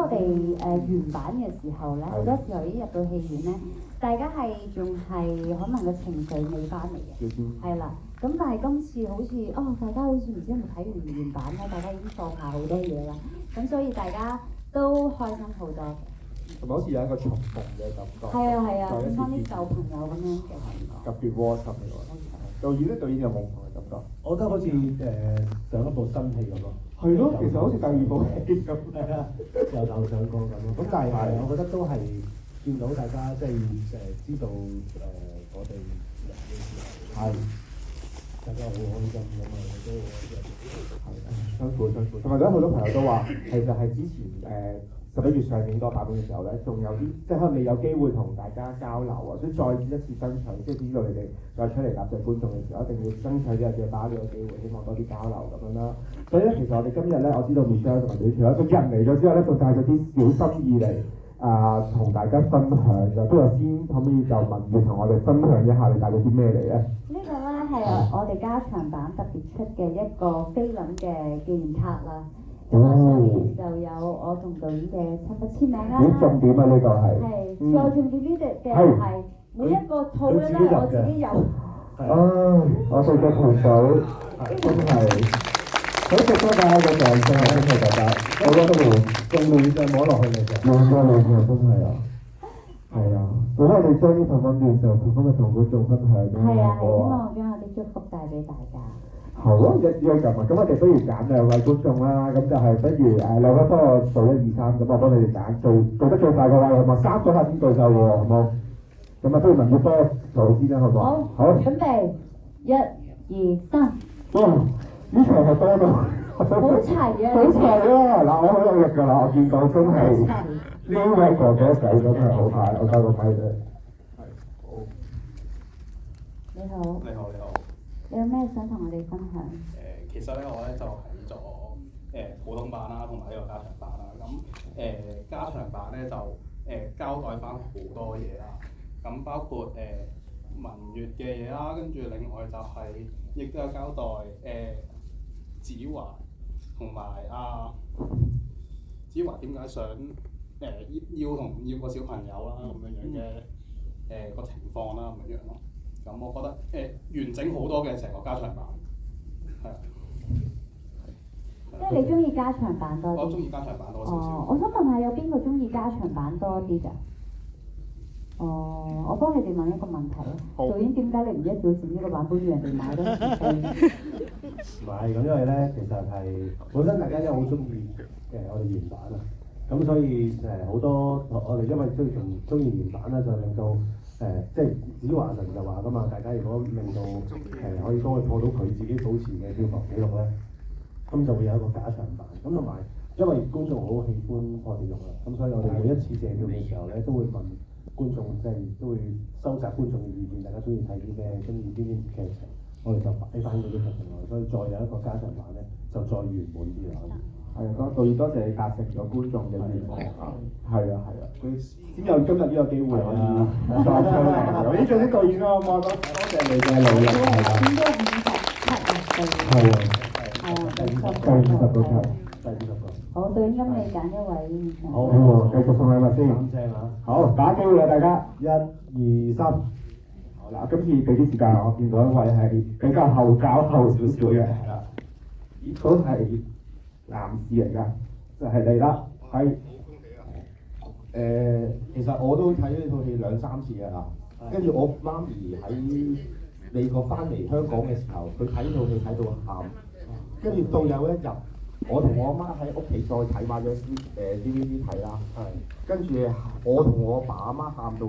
我哋原版嘅時候咧，好多時候一入到戲院咧，大家係仲係可能個情緒未翻嚟嘅，係啦。咁但係今次好似大家好似唔知有冇睇完原版咧，大家已經放下好多嘢啦。咁所以大家都開心好多嘅。同埋好似有一個重逢嘅感覺。係啊，見翻啲舊朋友咁樣嘅感覺。特別窩心嘅喎。導演有冇唔同嘅感覺？我覺得好似上一部新戲咁咯。係咯，其實好似第二部戲咁。係啊，由頭上過咁咯。咁但係我覺得都係見到大家即係知道我哋人嘅時候，係大家好開心咁啊，都辛苦。同埋好多朋友都話，其實係之前11月上映嗰個版本嘅時候咧，仲有啲即係可能未有機會同大家交流啊，所以再一次爭取，即係知道你哋再出嚟答謝觀眾嘅時候，一定要爭取嘅把握呢個機會，希望多啲交流咁樣啦。所以咧，其實我哋今日咧，我知道 Michelle 同埋你除咗個人嚟咗之後咧，仲帶咗啲小心意嚟同大家分享嘅。不如先可唔可以就文月同我哋分享一下你帶咗啲咩嚟咧？呢個咧係我哋加長版特別出嘅一個菲林嘅紀念卡啦。咁上面就有我同導演嘅親筆簽名啦。重點啊！呢個係。係，再重點呢嘅係每一個套咧都係我自己有。我哋嘅團隊真係好值得大家嘅掌聲啊！真係大家，我覺得仲亂就摸落去嘅啫。亂真係啊！係啊，如果我哋將呢份溫暖就今日同觀眾分享啦。係啊，希望將我啲祝福帶俾大家。好啊，一於咁啊，咁我哋不如揀兩位觀眾啦，咁就係不如兩位幫我數1、2、3，咁我幫你哋揀做得最快嘅位，好嘛？3個下先舉手喎，好冇？咁啊，不如文月幫我數先啦，好唔好？好，準備1、2、3。哇！呢場係多到好齊啊！好齊啊！嗱，我好有力㗎啦，我見到真係呢位哥哥仔真係好快，我交個咪啫。係，好。你好。你好。你有咩想同我哋分享？其實咧，我咧就睇咗普通版啦，同埋呢個加長版啦。咁加長版咧就交代翻好多嘢啦。咁包括文月嘅嘢啦，跟住另外就係亦都有交代子華同埋子華點解想要同唔要個小朋友啦咁樣嘅個情況啦咁樣咯。咁我覺得完整好多嘅成個加長版，係啊。即係你中意加長版多啲？我中意加長版多少少。我想問下有邊個中意加長版多啲㗎？我幫你哋問一個問題啊。導演點解你唔一早剪呢個版本，要人哋買多次飛？唔係咁，因為咧其實係本身大家都好中意我哋原版啊，咁所以好多我哋因為中意原版咧，就令到即係子華神就話㗎嘛，大家如果令到可以幫佢破到佢自己保持嘅票房紀錄咧，咁就會有一個加長版。咁同埋因為觀眾好喜歡破紀錄啦，咁所以我哋每一次借票嘅時候咧，都會問觀眾，即係都會收集觀眾嘅意見，大家中意睇啲咩，中意邊啲劇情，我哋就擺翻嗰啲劇情落去，所以再有一個加長版咧，就再圓滿啲啦。係啊，導演多謝你達成咗觀眾嘅願望啊！係啊，佢先有今日呢個機會可以再出嚟。我呢做啲導演啊，多謝你嘅努力。應該57啊，第50個出。好，導演今你揀一位。好，繼續送禮物先。啱聲啊！好，打機會啦，大家1、2、3。好啦，今次俾啲時間我見到一位係比較後少少嘅，係啦，都係男士嚟㗎，就係你啦，係。其實我都睇呢套戲2、3次㗎啦，跟住我媽咪喺美國翻嚟香港嘅時候，佢睇呢套戲睇到喊，跟住到有一日，我同我媽喺屋企再睇買咗DVD 睇啦，跟住我同我爸阿媽喊到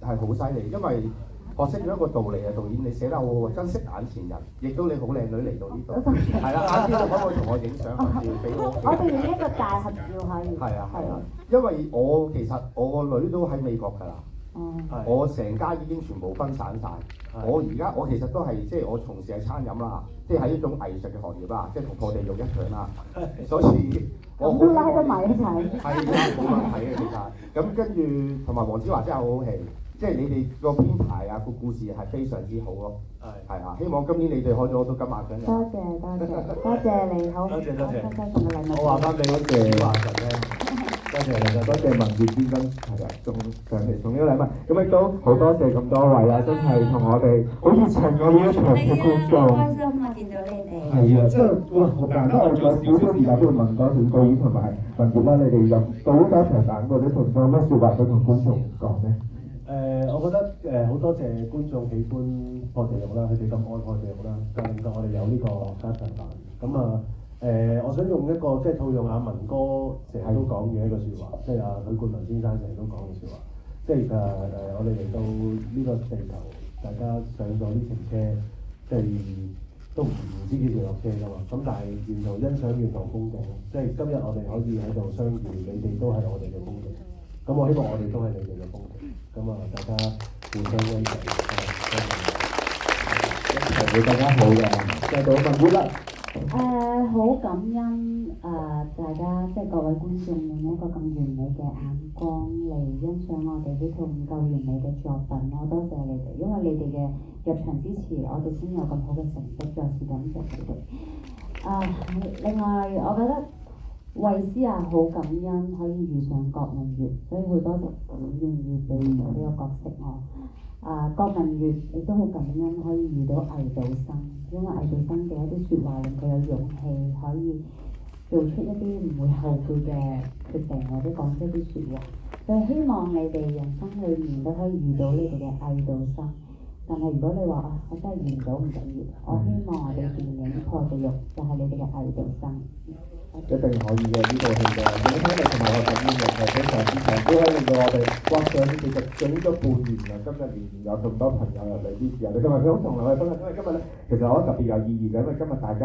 係好犀利，因為學識咗一個道理啊，導演你寫得好好，珍惜眼前人，亦都你好靚女嚟到呢度，係啦，晏啲可唔可以同我影相合照俾我？我哋影一個大合照可以。係啊，因為其實我個女都喺美國㗎啦。我成家已經全部分散晒。我其實都係即係我從事係餐飲啦，即係喺一種藝術嘅行業啦，即係同破地獄一樣啦。所以我都拉得埋一齊。係啊，冇問題嘅其實。咁跟住同埋黃子華真係好好戲，即係你哋個編排啊個故事係非常之好咯。係啊，希望今年你哋可以攞到金馬獎嘅。多謝你，好。多謝。送嘅禮物。我話翻俾子華神咧，多謝多謝文傑先生係啦，上嚟送呢個禮物，咁亦都好多謝咁多位啦，真係同我哋好熱情嘅呢一場嘅觀眾。開心啊！見到你哋。係啊，即係哇，好難得我仲有少少時間都會問多小導演同埋文傑啦，你哋入到加場版嗰啲同有咩説話想同觀眾講咧？我覺得好多謝觀眾喜歡破地獄啦，佢哋咁愛破地獄啦，就令到我哋有呢個加長版。咁啊我想用一個即係套用阿文哥成日都講嘅一個説話，即係阿許冠文先生成日都講嘅説話，即係我哋嚟到呢個地球，大家上咗呢程車，即係都唔知幾時落車㗎嘛。咁但係沿途欣賞沿途風景，即係今日我哋可以喺度相遇，你哋都係我哋嘅風景。咁我希望我哋都係你哋嘅風景。咁大家互相欣賞，一齊會更加好嘅。繼續問好啦。好感恩大家即係各位觀眾用一個咁完美嘅眼光嚟欣賞我哋呢套唔夠完美嘅作品咯，多謝你哋，因為你哋嘅入場支持，我哋先有咁好嘅成績，再次感謝你哋。另外我覺得衛詩啊好感恩可以遇上郭文月，所以好多謝佢願意俾呢個角色我。郭文月亦都好感恩可以遇到魏道生，因為魏道生嘅一啲説話令佢有勇氣可以做出一啲唔會後悔嘅決定，或者講出一啲説話。就希望你哋人生裏面都可以遇到你哋嘅魏道生。但係如果你話我真係遇唔到唔緊要，我希望我哋電影破地獄就係你哋嘅魏道生。一定可以嘅呢套戲嘅影響力同埋我感染力係非常之強，都可以令到我哋哇！其實整咗半年啦，今日仍然有咁多朋友入嚟支持我哋。今日佢好同我哋分享，因為今日咧其實我覺得特別有意義嘅，因為今日大家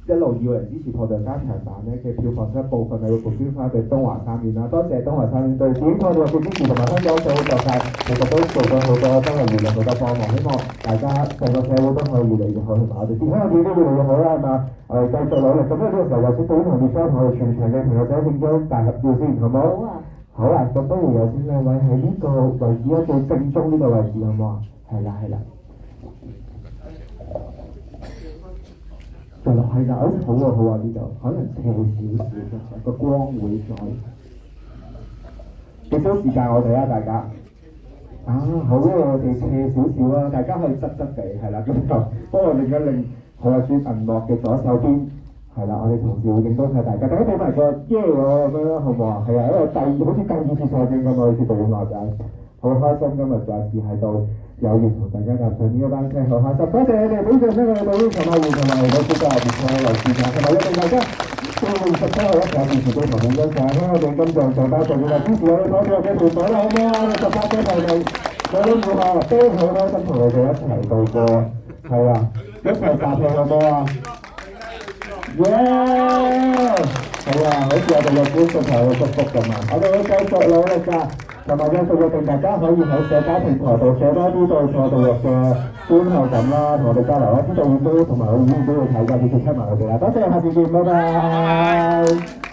一路以嚟支持破地獄加長版咧嘅票房一部分係會撥捐翻俾東華三院啦。多謝東華三院對電影破地獄嘅支持，同埋香港社會各界其實都做咗好多真係互動好多幫忙，希望大家成個社會都可以越嚟越好，同埋我哋電影嘅片都越嚟越好啦，係嘛？我哋繼續努力。咁呢個時候有請導演同聶生同我哋全場嘅朋友仔影張大合照先，好冇？好啊。好啊，咁不如有請兩位喺呢個位置咧，最正中呢個位置，好唔好啊？係啦，係啦。係啦，係啦，好啊，好啊，呢度可能斜少少嘅，個光會再幾少時間我哋啊，大家好啊，我哋斜少少啊，大家可以側側地係啦，咁就幫我另一另好啊，轉銀幕嘅左手邊係啦，我哋同事會影到晒大家俾埋個耶我咁樣好唔好啊？係啊，因為好似第二次上映咁啊，好似導演話齋，好開心今日再次喺度。有緣同大家踏上呢一班車，好開心！多謝你哋，俾掌聲我哋導演陳浩源同埋我負責熱唱嘅劉志強，同埋一定大家4月17號一齊電視機旁邊欣賞香港金像獎頒獎禮，支持我哋破地獄嘅團隊啦，好唔好啊？18姐妹哋，我哋以後都好開心同你哋一齊度過，係啊，一齊搭戲好唔好啊？係啊，好似我哋嘅觀眾朋友祝福咁啊！我哋會繼續努力㗎。同埋繼續約定大家可以喺社交平台度寫多啲對破地獄嘅觀後感啦，同我哋交流啦，啲導演都同埋我演員都會睇㗎，要接觸埋我哋啦。多謝，下次見，拜拜。